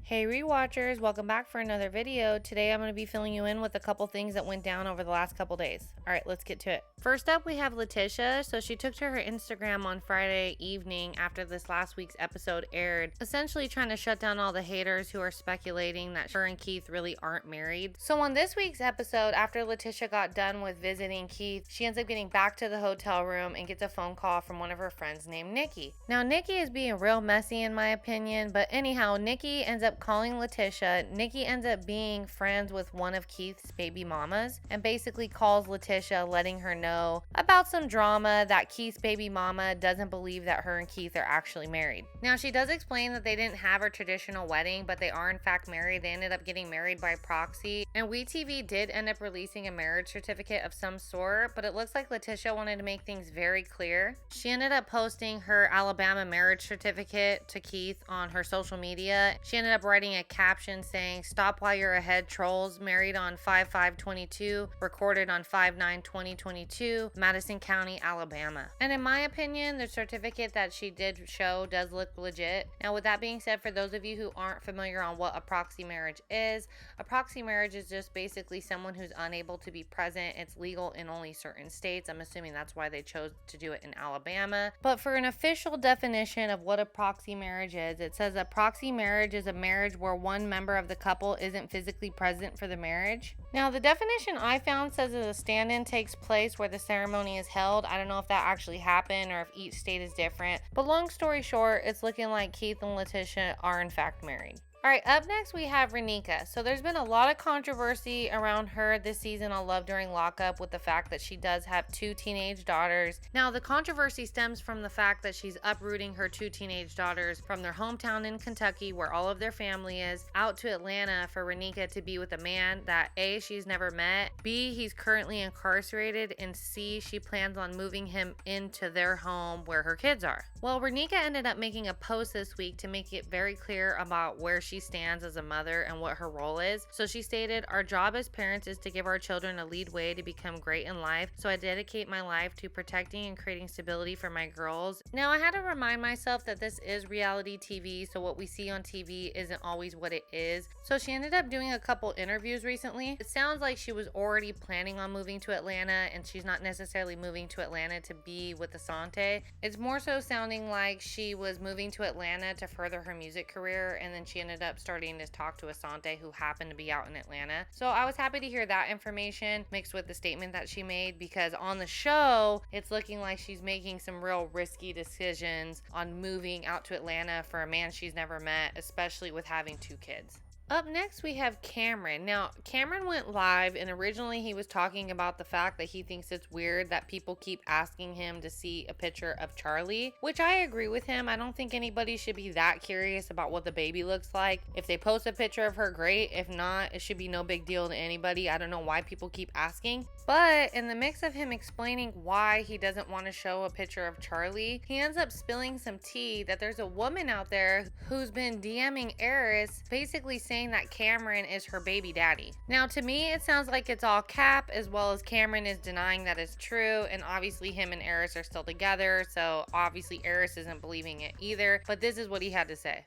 Hey Rewatchers, welcome back for another video. Today I'm going to be filling you in with a couple things that went down over the last couple days. Alright, let's get to it. First up, we have Leticia. So she took to her Instagram on Friday evening after this last week's episode aired, essentially trying to shut down all the haters who are speculating that her and Keith really aren't married. So on this week's episode, after Leticia got done with visiting Keith, she ends up getting back to the hotel room and gets a phone call from one of her friends named Nikki. Now Nikki is being real messy in my opinion, but anyhow, Nikki ends up calling Leticia. Nikki ends up being friends with one of Keith's baby mamas and basically calls Leticia, letting her know about some drama that Keith's baby mama doesn't believe that her and Keith are actually married. Now she does explain that they didn't have a traditional wedding, but they are in fact married. They ended up getting married by proxy, and WeTV did end up releasing a marriage certificate of some sort, but it looks like Leticia wanted to make things very clear. She ended up posting her Alabama marriage certificate to Keith on her social media. She ended up writing a caption saying, "Stop while you're ahead, trolls. Married on 5/5/22, recorded on 5/9/2022, Madison County, Alabama." And in my opinion, the certificate that she did show does look legit. Now with that being said, for those of you who aren't familiar on what a proxy marriage is, a proxy marriage is just basically someone who's unable to be present. It's legal in only certain states. I'm assuming that's why they chose to do it in Alabama. But for an official definition of what a proxy marriage is, it says a proxy marriage is a marriage where one member of the couple isn't physically present for the marriage. Now the definition I found says that a stand-in takes place where the ceremony is held. I don't know if that actually happened or if each state is different, but long story short, it's looking like Keith and Leticia are in fact married. Alright, up next we have Renika. So there's been a lot of controversy around her this season on Love During Lockup with the fact that she does have two teenage daughters. Now the controversy stems from the fact that she's uprooting her two teenage daughters from their hometown in Kentucky, where all of their family is, out to Atlanta for Renika to be with a man that A, she's never met, B, he's currently incarcerated, and C, she plans on moving him into their home where her kids are. Well, Renika ended up making a post this week to make it very clear about where she stands as a mother and what her role is. So she stated, "Our job as parents is to give our children a lead way to become great in life, so I dedicate my life to protecting and creating stability for my girls." Now I had to remind myself that this is reality TV, so what we see on TV isn't always what it is. So she ended up doing a couple interviews recently. It sounds like she was already planning on moving to Atlanta, and she's not necessarily moving to Atlanta to be with Asante. It's more so sounding like she was moving to Atlanta to further her music career, and then she ended up starting to talk to Asante, who happened to be out in Atlanta. So I was happy to hear that information mixed with the statement that she made, because on the show it's looking like she's making some real risky decisions on moving out to Atlanta for a man she's never met, especially with having two kids. Up next, we have Cameron. Now, Cameron went live, and originally he was talking about the fact that he thinks it's weird that people keep asking him to see a picture of Charlie, which I agree with him. I don't think anybody should be that curious about what the baby looks like. If they post a picture of her, great. If not, it should be no big deal to anybody. I don't know why people keep asking. But in the mix of him explaining why he doesn't want to show a picture of Charlie, he ends up spilling some tea that there's a woman out there who's been DMing Eris, basically saying that Cameron is her baby daddy. Now to me it sounds like it's all cap, as well as Cameron is denying that it's true, and obviously him and Eris are still together, so obviously Eris isn't believing it either, but this is what he had to say.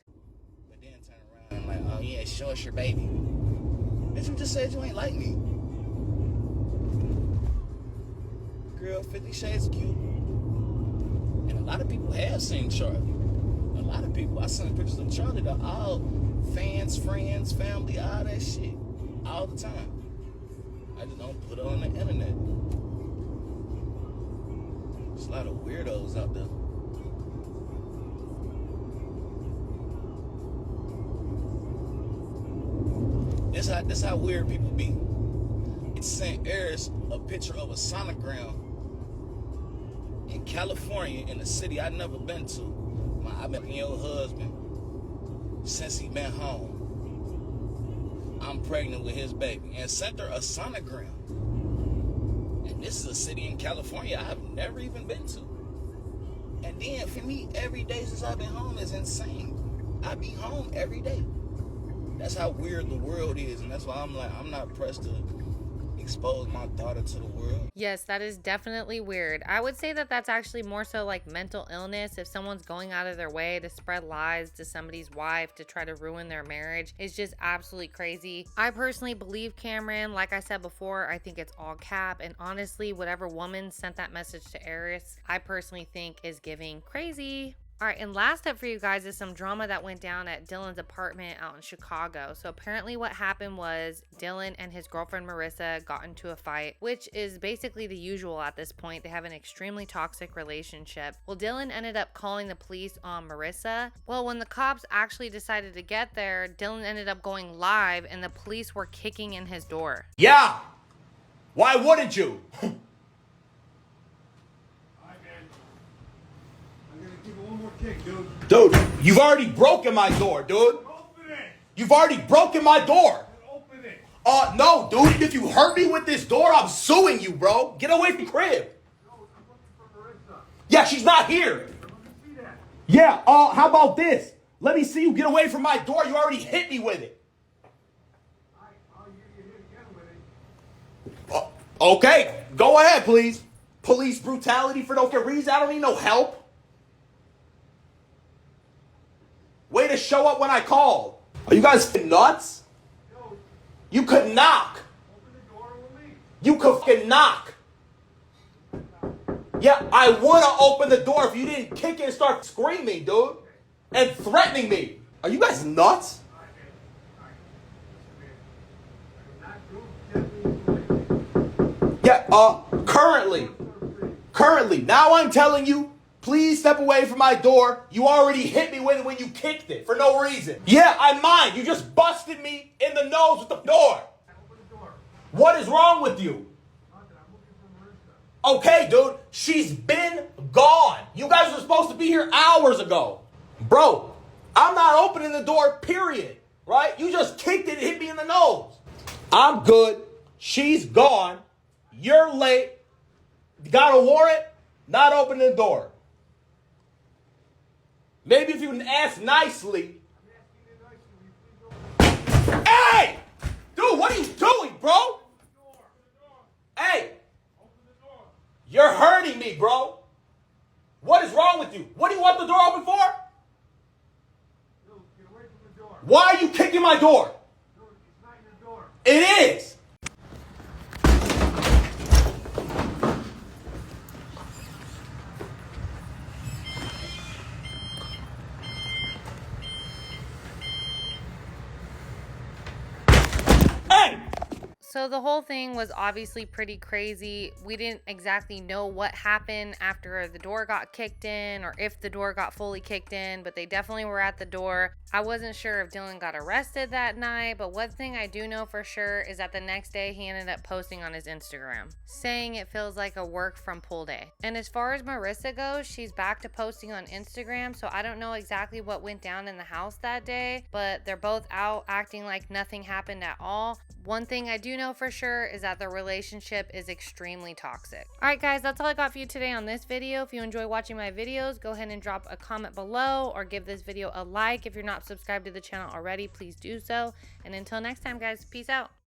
But then turn around and like, "Oh yeah, show us your baby." Bitch, you just said you ain't like me. Girl, 50 Shades of cute. And a lot of people have seen Charlie. A lot of people. I seen pictures of Charlie. They're all fans, friends, family, all that shit. All the time. I just don't put it on the internet. There's a lot of weirdos out there. This how weird people be. It sent Eris a picture of a sonogram in California, in a city I've never been to. I've been with your husband since he been home. I'm pregnant with his baby, and sent her a sonogram. And this is a city in California I've never even been to. And then for me, every day since I've been home is insane. I be home every day. That's how weird the world is, and that's why I'm like, I'm not pressed to expose my daughter to the world. Yes, that is definitely weird. I would say that that's actually more so like mental illness. If someone's going out of their way to spread lies to somebody's wife to try to ruin their marriage, it's just absolutely crazy. I personally believe Cameron. Like I said before, I think it's all cap. And honestly, whatever woman sent that message to Eris, I personally think is giving crazy. All right, and last up for you guys is some drama that went down at Dylan's apartment out in Chicago. So apparently what happened was Dylan and his girlfriend Marissa got into a fight, which is basically the usual at this point. They have an extremely toxic relationship. Well, Dylan ended up calling the police on Marissa. Well, when the cops actually decided to get there, Dylan ended up going live and the police were kicking in his door. Yeah! Why wouldn't you? Dude, you've already broken my door, dude. Open it. You've already broken my door. Open it. No, dude. If you hurt me with this door, I'm suing you, bro. Get away from the crib. No, I'm looking for Marissa. Yeah, she's not here. Let me see that. Yeah, how about this? Let me see you get away from my door. You already hit me with it. I'll give you a hit again with it. Okay, go ahead, please. Police brutality for no good reason. I don't need no help. Way to show up when I called. Are you guys nuts? No, You could knock. open the door and we'll leave. You could fucking knock. Yeah, I would have opened the door if you didn't kick it and start screaming, dude. And threatening me. Are you guys nuts? All right, man. I am not doing Yeah, currently. Now I'm telling you, please step away from my door. You already hit me with it when you kicked it for no reason. Yeah, I mind. You just busted me in the nose with the door. Open the door. What is wrong with you? Nothing. I'm looking for Marissa. Okay, dude, she's been gone. You guys were supposed to be here hours ago. Bro, I'm not opening the door, period. Right? You just kicked it and hit me in the nose. I'm good. She's gone. You're late. Got a warrant? Not opening the door. Maybe if you can ask nicely. I'm asking you nicely. Will you please open Hey! Dude, what are you doing, bro? the door? Hey, Open the door. you're hurting me, bro. What is wrong with you? What do you want the door open for? Dude, get away from the door. Why are you kicking my door? Dude, it's not your door. It is. Hey! So the whole thing was obviously pretty crazy. We didn't exactly know what happened after the door got kicked in or if the door got fully kicked in, but they definitely were at the door. I wasn't sure if Dylan got arrested that night, but one thing I do know for sure is that the next day he ended up posting on his Instagram saying it feels like a work from pool day. And as far as Marissa goes, she's back to posting on Instagram, so I don't know exactly what went down in the house that day, but they're both out acting like nothing happened at all. One thing I do know for sure is that the relationship is extremely toxic. All right, guys, that's all I got for you today on this video. If you enjoy watching my videos, go ahead and drop a comment below or give this video a like. If you're not subscribed to the channel already, please do so. And until next time, guys, peace out.